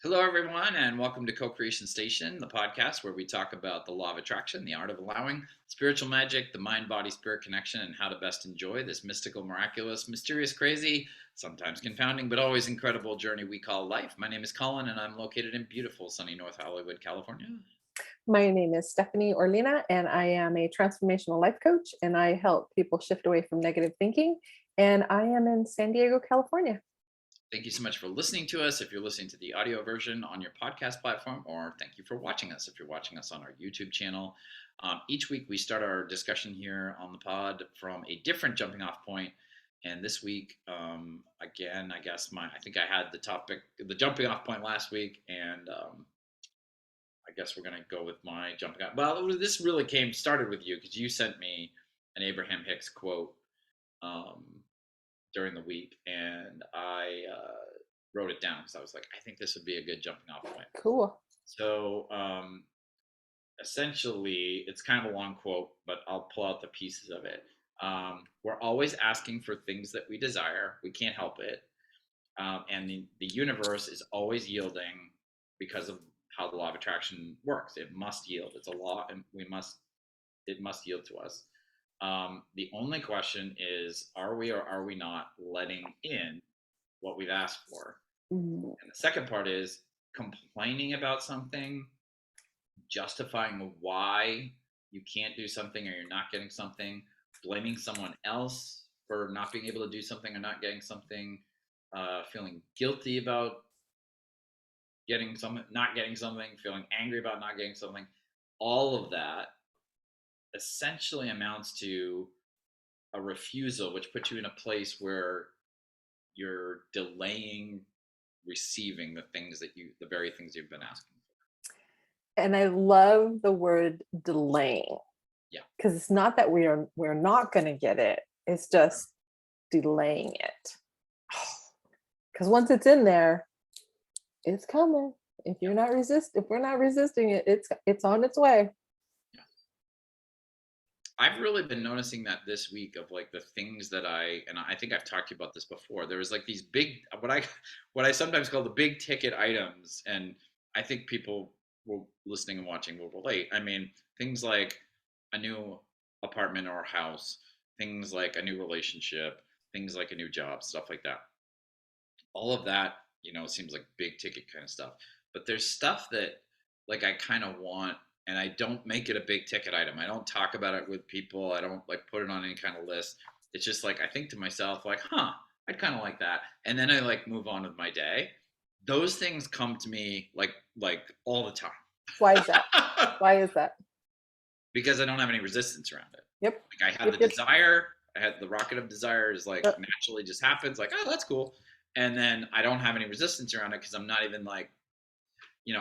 Hello, everyone, and welcome to Co-Creation Station, the podcast where we talk about the law of attraction, the art of allowing, spiritual magic, the mind-body-spirit connection, and how to best enjoy this mystical, miraculous, mysterious, crazy, sometimes confounding, but always incredible journey we call life. My name is Collin, and I'm located in beautiful, sunny North Hollywood, California. My name is Stephanie Orlina, and I am a transformational life coach, and I help people shift away from negative thinking, and I am in San Diego, California. Thank you so much for listening to us if you're listening to the audio version on your podcast platform, or thank you for watching us if you're watching us on our YouTube channel. Each week we start our discussion here on the pod from a different jumping off point. And this week, again, I think I had the jumping off point last week, and I guess we're going to go with my jumping off. Well, this really started with you because you sent me an Abraham Hicks quote during the week, and I wrote it down because I was like, I think this would be a good jumping off point. Cool. So essentially, it's kind of a long quote, but I'll pull out the pieces of it. We're always asking for things that we desire. We can't help it. And the universe is always yielding because of how the law of attraction works. It must yield. It's a law, and it must yield to us. The only question is, are we or are we not letting in what we've asked for? Mm-hmm. And the second part is complaining about something, justifying why you can't do something or you're not getting something, blaming someone else for not being able to do something or not getting something, feeling guilty about not getting something, feeling angry about not getting something. All of that essentially amounts to a refusal, which puts you in a place where you're delaying receiving the very things you've been asking for. And I love the word delaying. Yeah. Because it's not that we're not going to get it. It's just delaying it. Because once it's in there, it's coming. If we're not resisting it, it's on its way. I've really been noticing that this week of like the things that I think I've talked to you about this before. There was like these big, what I sometimes call the big ticket items. And I think people listening and watching will relate. I mean, things like a new apartment or house, things like a new relationship, things like a new job, stuff like that. All of that, seems like big ticket kind of stuff. But there's stuff that like I kind of want, and I don't make it a big ticket item. I don't talk about it with people. I don't like put it on any kind of list. It's just like I think to myself like, I'd kind of like that. And then I like move on with my day. Those things come to me like all the time. Why is that? Why is that? Because I don't have any resistance around it. Yep. Like I have the desire. I had the rocket of desire is like naturally just happens. Like, oh, that's cool. And then I don't have any resistance around it because I'm not even like,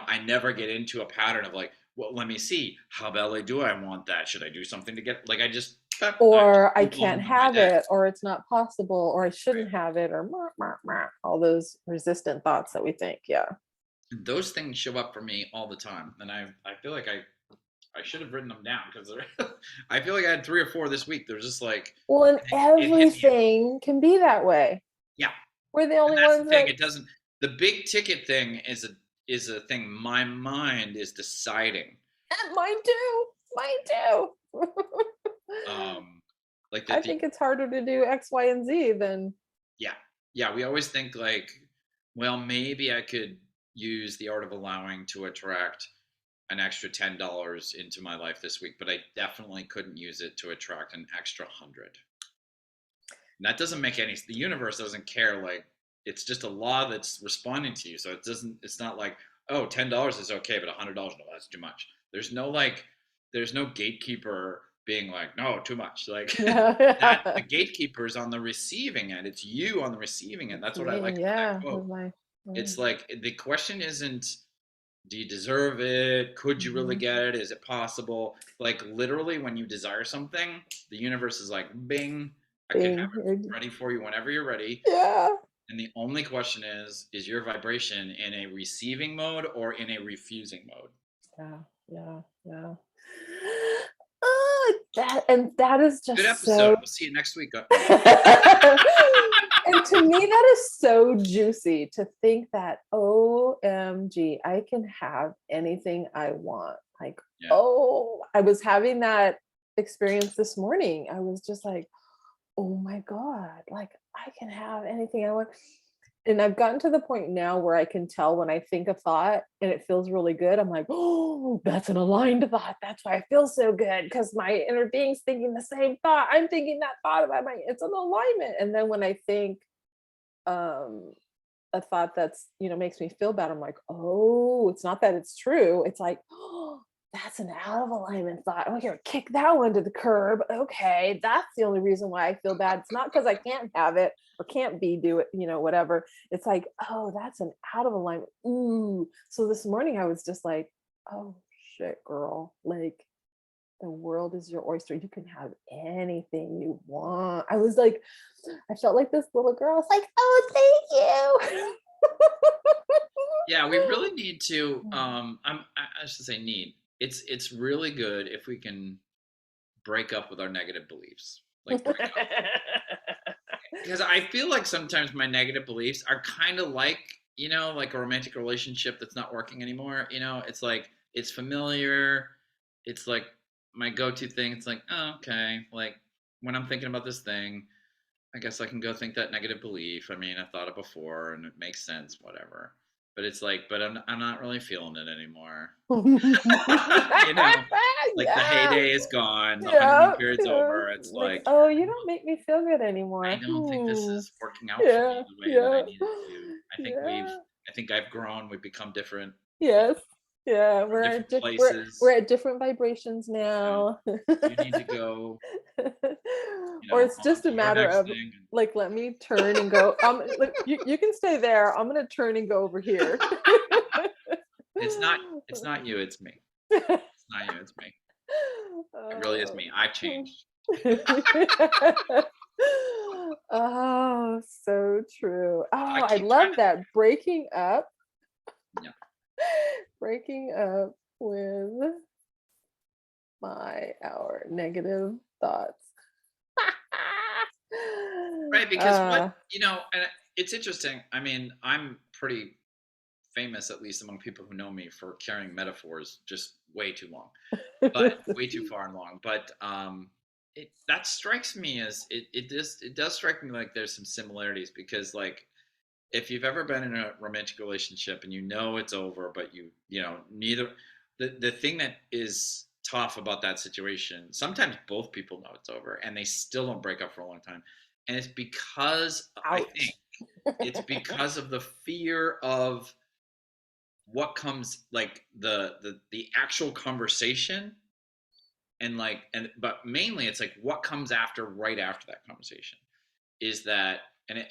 I never get into a pattern of like, well, let me see. How badly do I want that? Should I do something to get, like, I can't have it, or it's not possible, or I shouldn't have it, or all those resistant thoughts that we think. Yeah. Those things show up for me all the time. And I feel like I should have written them down because I feel like I had 3 or 4 this week. There's just like, well, and everything can be that way. Yeah. We're the only ones that it doesn't, the big ticket thing is a thing my mind is deciding. Mine too. I think it's harder to do X, Y, and Z than. Yeah. We always think like, well, maybe I could use the art of allowing to attract an extra $10 into my life this week, but I definitely couldn't use it to attract an extra 100. And that doesn't make the universe doesn't care. Like, it's just a law that's responding to you. So it's not like, oh, $10 is okay, but $100, no, that's too much. There's no gatekeeper being like, no, too much. Like the gatekeeper is on the receiving end. It's you on the receiving end. That's what I like. Yeah. It's like, the question isn't, do you deserve it? Could you really get it? Is it possible? Like literally when you desire something, the universe is like, bing, I can have it ready for you whenever you're ready. Yeah. And the only question is your vibration in a receiving mode or in a refusing mode? Yeah. That is just good episode. We'll see you next week. And to me, that is so juicy to think that, OMG, I can have anything I want. Like, Yeah. oh, I was having that experience this morning. I was just like, oh my God, like I can have anything I want. And I've gotten to the point now where I can tell when I think a thought and it feels really good. I'm like, oh, that's an aligned thought. That's why I feel so good because my inner being's thinking the same thought. I'm thinking that thought about my, it's an alignment. And then when I think um a thought that's, makes me feel bad, I'm like, oh, it's not that it's true. It's like, oh, that's an out of alignment thought. I'm gonna kick that one to the curb. Okay, that's the only reason why I feel bad. It's not because I can't have it or can't do it, whatever. It's like, oh, that's an out of alignment. Ooh. So this morning I was just like, oh shit, girl. Like, the world is your oyster. You can have anything you want. I was like, I felt like this little girl. I was like, oh, thank you. Yeah, we really need to. I should say need. It's really good if we can break up with our negative beliefs, like break up, because I feel like sometimes my negative beliefs are kind of like, like a romantic relationship that's not working anymore. It's like it's familiar. It's like my go-to thing. It's like, oh, okay, like when I'm thinking about this thing, I guess I can go think that negative belief. I mean, I thought it before and it makes sense, whatever. But it's like, but I'm not really feeling it anymore. you know, like the Yeah, heyday is gone, the honeymoon yeah, period's yeah. over. It's Like, like, oh, you don't make me feel good I anymore. don't think this is working out for Yeah, me the way that I yeah, need it to. yeah. I think I've grown. We've become different. You Yes. know, Yeah, from we're different at we're places. at different vibrations You know, now. you need to go, Or it's on just a to your matter next of thing. like, let me turn and go. Look, you can stay there. I'm gonna turn and go over here. It's not, it's not you. It's me. It's not you. It's me. It really is Oh. me. I've changed. Oh, so true. I Oh, I keep love trying to. that. Yeah. Breaking up with our negative thoughts. Right, because uh and it's interesting. I mean, I'm pretty famous, at least among people who know me, for carrying metaphors just way too long, but way too far and long. But that strikes me as it does strike me like there's some similarities because like if you've ever been in a romantic relationship and it's over, but neither the thing that is tough about that situation, sometimes both people know it's over and they still don't break up for a long time. And it's because I think Ouch. it's because of the fear of what comes like the actual conversation and but mainly it's like what comes after right after that conversation is that and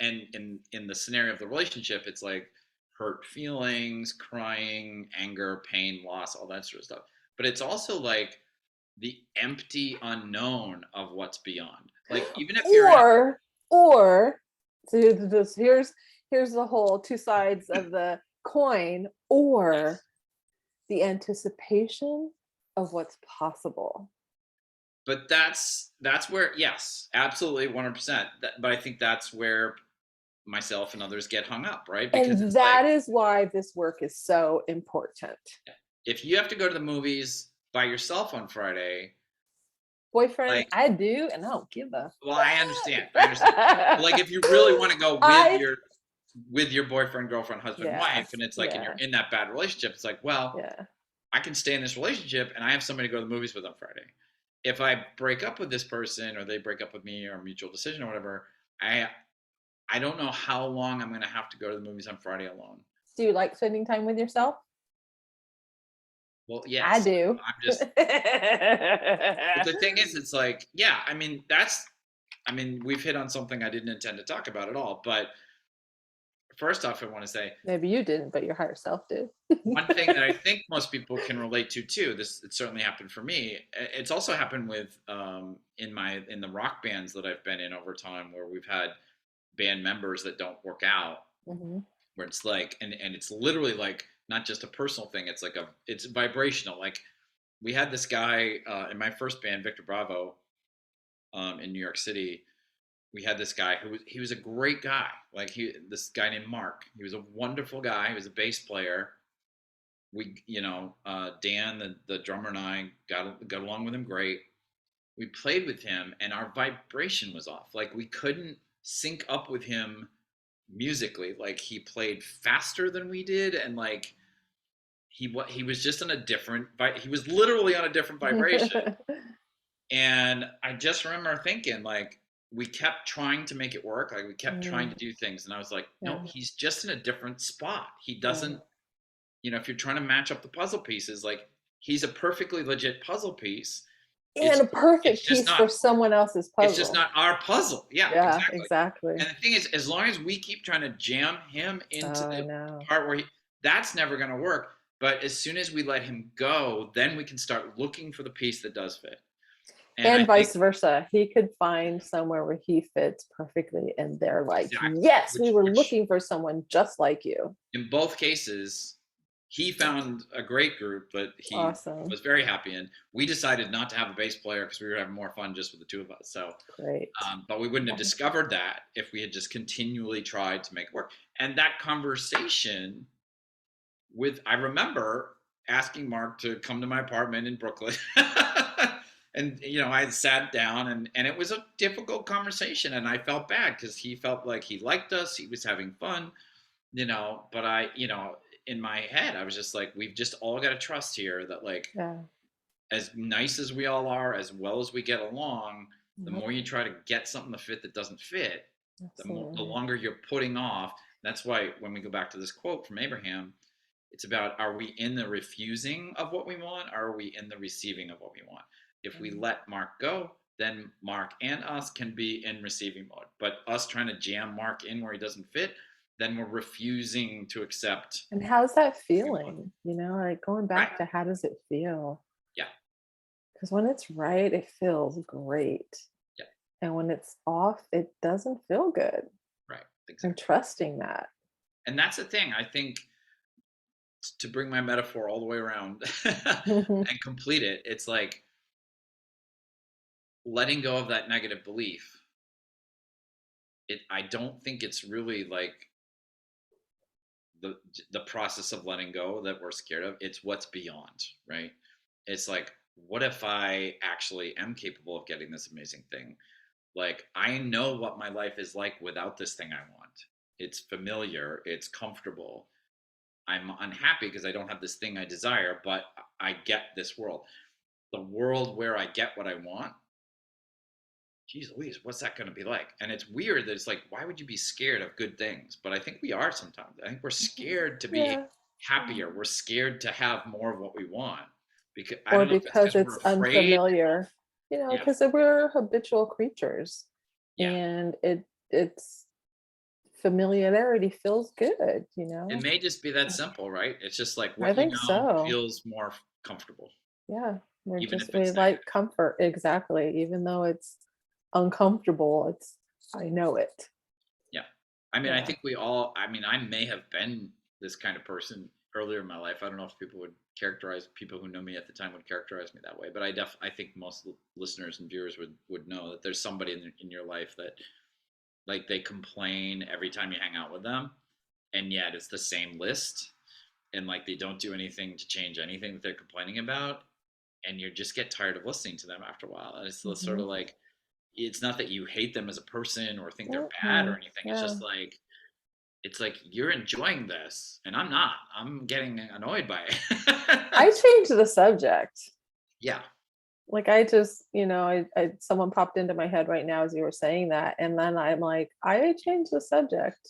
in the scenario of the relationship it's like hurt feelings, crying, anger, pain, loss, all that sort of stuff, but it's also like the empty unknown of what's beyond, like even if you're in a or or so here's the whole two sides of the coin, or yes, the anticipation of what's possible. but that's where, yes, absolutely 100%, but I think that's where myself and others get hung up, right? Because And it's like that is why this work is so important. if you have to go to the movies by yourself on Friday, Boyfriend, like, I do, and I don't give a well, I understand. But like, if you really want to go I with your boyfriend, girlfriend, husband, wife, yes, and it's like, and you're yeah, in that bad relationship, it's like, well, yeah. I can stay in this relationship, and I have somebody to go to the movies with on Friday. If I break up with this person, or they break up with me, or mutual decision, or whatever, I I don't know how long I'm going to have to go to the movies on Friday alone. Do you like spending time with yourself? Well, I yes, do. I'm just. But the thing is, it's like, yeah, I mean, we've hit on something I didn't intend to talk about at all. But first off, I want to say Maybe you didn't, but your higher self did. one thing that I think most people can relate to too. This it certainly happened for me. It's also happened with in the rock bands that I've been in over time, where we've had band members that don't work out, Mhm. where it's like, and it's literally like not just a personal thing. It's like it's vibrational. Like we had this guy in my first band, Victor Bravo, in New York City. we had this guy he was a great guy. Like this guy named Mark. He was a wonderful guy. He was a bass player. We, Dan, the drummer, and I got along with him great. We played with him, and our vibration was off. Like we couldn't sync up with him musically. Like he played faster than we did, and like he was just on a different. He was literally on a different vibration. And I just remember thinking, like, we kept trying to make it work. Like, we kept trying to do things. And I was like, no, Yeah. he's just in a different spot. He Yeah. doesn't, if you're trying to match up the puzzle pieces, like, he's a perfectly legit puzzle piece. And a It's perfect just piece not, for someone else's it's just puzzle. not our puzzle. Yeah, Yeah, exactly. exactly. And the thing is, as long as we keep trying to jam him into Oh, I the know. part where that's never going to work. But as soon as we let him go, then we can start looking for the piece that does fit. And I And think vice versa. He could find somewhere where he fits perfectly, and they're like, exactly, yes, we were which looking for someone just like you. in both cases, he found a great group that he Awesome. was very happy in. We decided not to have a bass player because we were having more fun just with the two of us. So, Great. but we wouldn't have discovered that if we had just continually tried to make it work. And that conversation I remember asking Mark to come to my apartment in Brooklyn. And I had sat down, and it was a difficult conversation, and I felt bad because he felt like he liked us, he was having fun, but in my head I was just like, we've just all got to trust here that, like, Yeah. as nice as we all are, as well as we get along, the Yep. more you try to get something to fit that doesn't fit, the Absolutely. longer you're putting off. That's why when we go back to this quote from Abraham, it's about, are we in the refusing of what we want, or are we in the receiving of what we want? If we let Mark go, then Mark and us can be in receiving mode. But us trying to jam Mark in where he doesn't fit, then we're refusing to accept And how's that what we want. feeling? Like going Right. back to how does it feel? Yeah. Because when it's right, it feels great. Yeah. And when it's off, it doesn't feel good. Right. And Exactly. trusting that. And that's the thing. I think, to bring my metaphor all the way around and complete it, it's like letting go of that negative belief. I don't think it's really like the the process of letting go that we're scared of. It's what's beyond, right? It's like, what if I actually am capable of getting this amazing thing? Like, I know what my life is like without this thing I want. It's familiar, it's comfortable. I'm unhappy because I don't have this thing I desire, but I get this world. The world where I get what I want, geez Louise, what's that going to be like? And it's weird that it's like, why would you be scared of good things? But I think we are sometimes. I think we're scared to be Yeah. happier. We're scared to have more of what we want. Because I Or don't know if it's because because we're it's afraid. unfamiliar, Yeah. because we're habitual creatures, Yeah. and it's familiarity feels good, It may just be that simple, right? It's just like I what you think know so. feels more comfortable, Yeah, even if we it's like negative. comfort, exactly, even though it's uncomfortable, I know it. Yeah. I mean, I Yeah. think we all, I mean, I may have been this kind of person earlier in my life. I don't know if people who know me at the time would characterize me that way, but I think most listeners and viewers would know that there's somebody in your life that, like, they complain every time you hang out with them, and yet it's the same list, and like they don't do anything to change anything that they're complaining about, and you just get tired of listening to them after a while. And it's sort Mhm. of like, it's not that you hate them as a person or think they're bad or Mhm. anything. It's Yeah. just like, it's like, you're enjoying this and I'm not. I'm getting annoyed by I it. changed the subject. Yeah. Like, I just, someone popped into my head right now as you were saying that, and then I'm like, I changed the subject.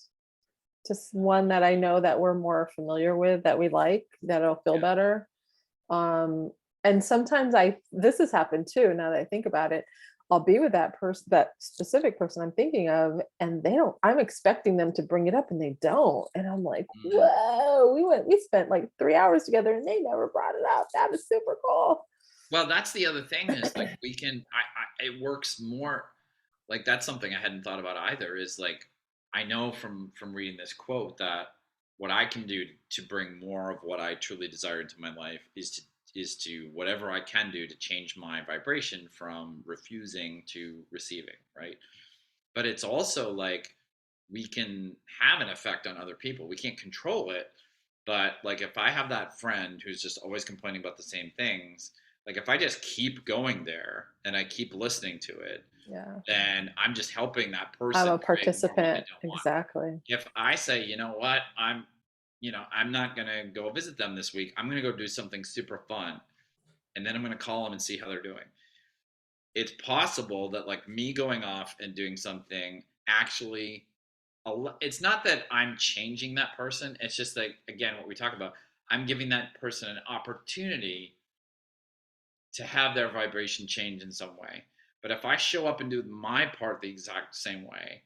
Just one that I know that we're more familiar with, that we like, that'll feel Yeah. better. Um, and sometimes this has happened too, now that I think about it. I'll be with that person, that specific person I'm thinking of, and I'm expecting them to bring it up and they don't. And I'm like, Mm. whoa, we spent like 3 hours together and they never brought it up. That is super cool. Well, that's the other thing is like, it works more. Like, that's something I hadn't thought about either, is like, I know from reading this quote that what I can do to bring more of what I truly desire into my life is to whatever I can do to change my vibration from refusing to receiving, right? but it's also like we can have an effect on other people. We can't control it, but like if I have that friend who's just always complaining about the same things, like if I just keep going there and I keep listening to it, Yeah. then I'm just helping that I'm person a create more what they participant. don't want. Exactly. If I say, you know what, I'm not gonna go visit them this week. I'm gonna go do something super fun, and then I'm gonna call them and see how they're doing. It's possible that like me going off and doing something actually, it's not that I'm changing that person. It's just like again what we talk about. I'm giving that person an opportunity to have their vibration change in some way. But if I show up and do my part the exact same way,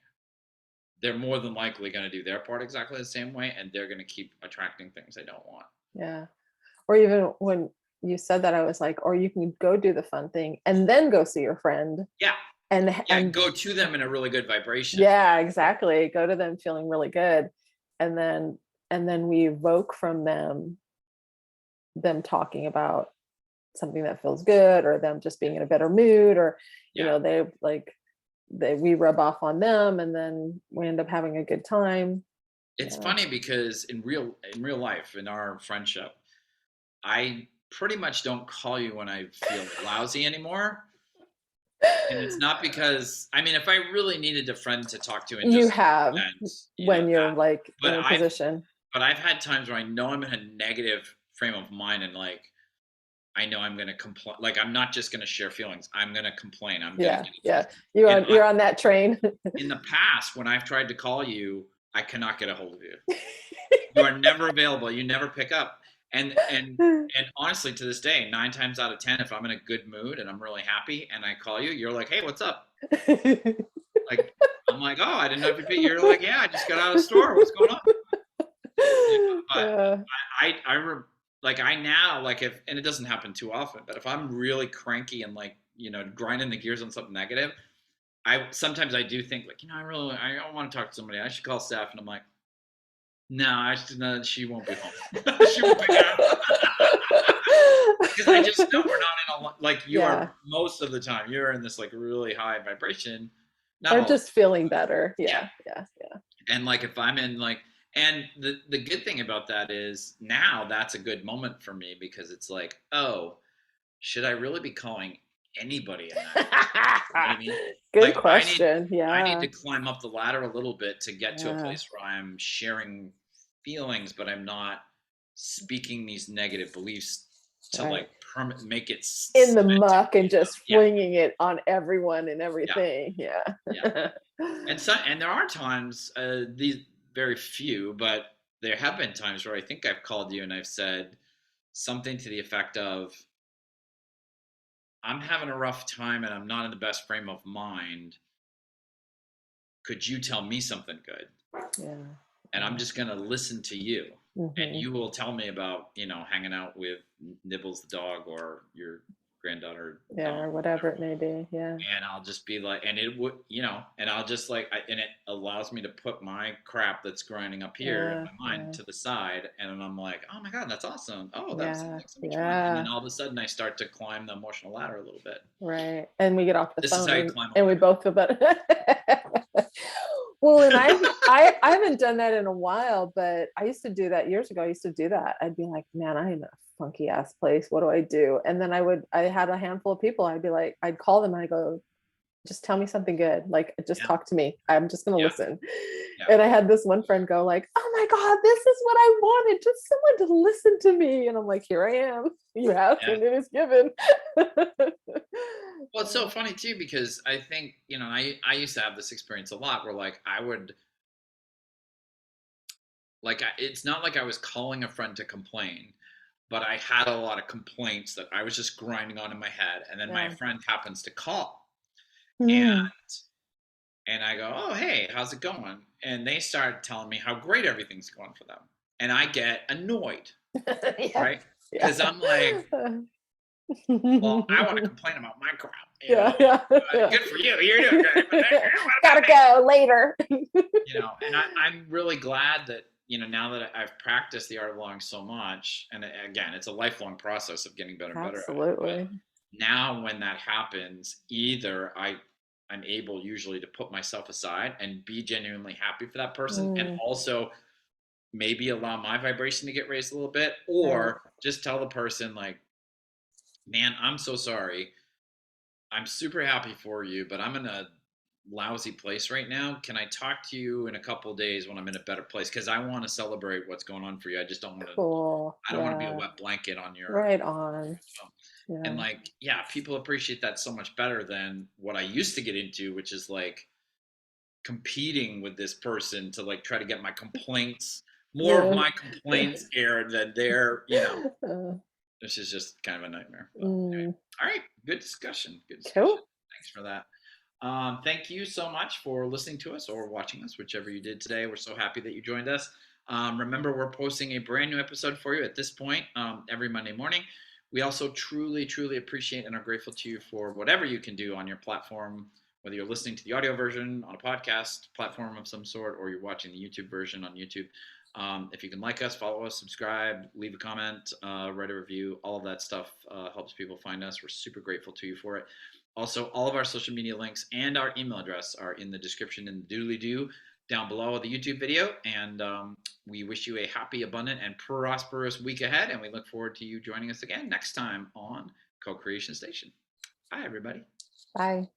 they're more than likely going to do their part exactly the same way, and they're going to keep attracting things they don't want. Yeah. Or even when you said that, I was like, or you can go do the fun thing and then go see your friend. Yeah. And Yeah. Go to them in a really good vibration. yeah, exactly. Go to them feeling really good. And then we evoke from them talking about something that feels good, or them just being in a better mood, or Yeah. we rub off on them, and then we end up having a good time. It's Yeah. funny because in real life, in our friendship, I pretty much don't call you when I feel lousy anymore. And it's not because I mean, if I really needed a friend to talk to and You just have, vent, when you're that. like in But a position. I've had times where I know I'm in a negative frame of mind, and like I know I'm gonna complain. Like I'm not just gonna share feelings. I'm gonna complain. I'm gonna Yeah, get it yeah. fixed. And You're on that train. in the past, when I've tried to call you, I cannot get a hold of you. You are never available. You never pick up. And honestly, to this day, 9 times out of 10, if I'm in a good mood and I'm really happy and I call you, you're like, "Hey, what's up?" Like I'm like, "Oh, I didn't know if you'd be." You're like, "Yeah, I just got out of the store. What's going on?" Yeah, but Yeah. like I now like if and it doesn't happen too often, but if I'm really cranky and like grinding the gears on something negative, I sometimes I do think like I don't want to talk to somebody. I should call Steph, and I'm like, no, no, she won't be home. She won't pick it up because I just know we're not in a like you Yeah. are most of the time. You're in this like really high vibration. Not Or all the just feeling better. yeah, Yeah, yeah, yeah. and like if I'm in like and the good thing about that is now that's a good moment for me because it's like, oh, should I really be calling anybody in that? You know what I mean? Good Like question. I need Yeah. to climb up the ladder a little bit to get to a Yeah. place where I'm sharing feelings, but I'm not speaking these negative beliefs to Right. like make it In the cement in muck and just yeah, flinging it on everyone and yeah, everything. yeah. Yeah. And there are times, these very few, but there have been times where I think I've called you and I've said something to the effect of, "I'm having a rough time and I'm not in the best frame of mind. Could you tell me something good?" Yeah. And I'm just going to listen to you. And Hmm. you will tell me about, hanging out with Nibbles the dog or your granddaughter, Yeah, Dawn, or whatever it may be. Yeah. and I'll just be like, and it would, and I'll just like, and it allows me to put my crap that's grinding up here in Yeah. my mind Yeah. to the side. And then I'm like, oh my God, that's awesome. Oh, that sounds Yeah. like so much fun. And then Yeah. all of a sudden I start to climb the emotional ladder a little bit. Right. And we get off the This is phone how you and, climb a and we ladder. both feel better. Well, and I haven't done that in a while, but I used to do that years ago. I used to do that. I'd be like, man, I'm in a funky ass place. What do I do? And then I had a handful of people. I'd be like, I'd call them and I go, just tell me something good. Like, just Yeah. talk to me. I'm just going to Yeah. listen. Yeah. And I had this one friend go like, oh my God, this is what I wanted. Just someone to listen to me. And I'm like, here I am. You asked Yeah. and it is given. Well, it's so funny too, because I think, I used to have this experience a lot where like I would, like, it's not like I was calling a friend to complain, but I had a lot of complaints that I was just grinding on in my head. And then my Yeah. friend happens to call and, Mm. and I go, oh, hey, how's it going? And they start telling me how great everything's going for them. And I get annoyed, Yeah. right? Yeah. Because I'm like, well, I want to complain about my crap, Yeah, yeah, yeah. good for you. You're doing great. But what Gotta about me? go later. And I'm really glad that, now that I've practiced the art of belonging so much, and again, it's a lifelong process of getting better and better at it. But Absolutely. now when that happens, either I I'm able usually to put myself aside and be genuinely happy for that person, and Mm, also maybe allow my vibration to get raised a little bit, right. or just tell the person like, man, I'm so sorry. I'm super happy for you, but I'm in a lousy place right now. Can I talk to you in a couple of days when I'm in a better place? Because I want to celebrate what's going on for you. I just don't want to. Cool. I don't want to be a Yeah. wet blanket on your. Right on. And Yeah. like, yeah, people appreciate that so much better than what I used to get into, which is like competing with this person to like try to get my complaints, more of Yeah. my complaints aired than their. This is just kind of a nightmare. But anyway, Mm, all right, good discussion. Good discussion. cool. Thanks for that. Thank you so much for listening to us or watching us, whichever you did today. We're so happy that you joined us. Remember, we're posting a brand new episode for you at this point every Monday morning. We also truly, truly appreciate and are grateful to you for whatever you can do on your platform, whether you're listening to the audio version on a podcast platform of some sort or you're watching the YouTube version on YouTube. If you can like us, follow us, subscribe, leave a comment, write a review, all of that stuff helps people find us. We're super grateful to you for it. Also, all of our social media links and our email address are in the description in the doodly doo down below the YouTube video. And we wish you a happy, abundant, and prosperous week ahead. And we look forward to you joining us again next time on Co Creation Station. Bye, everybody. Bye.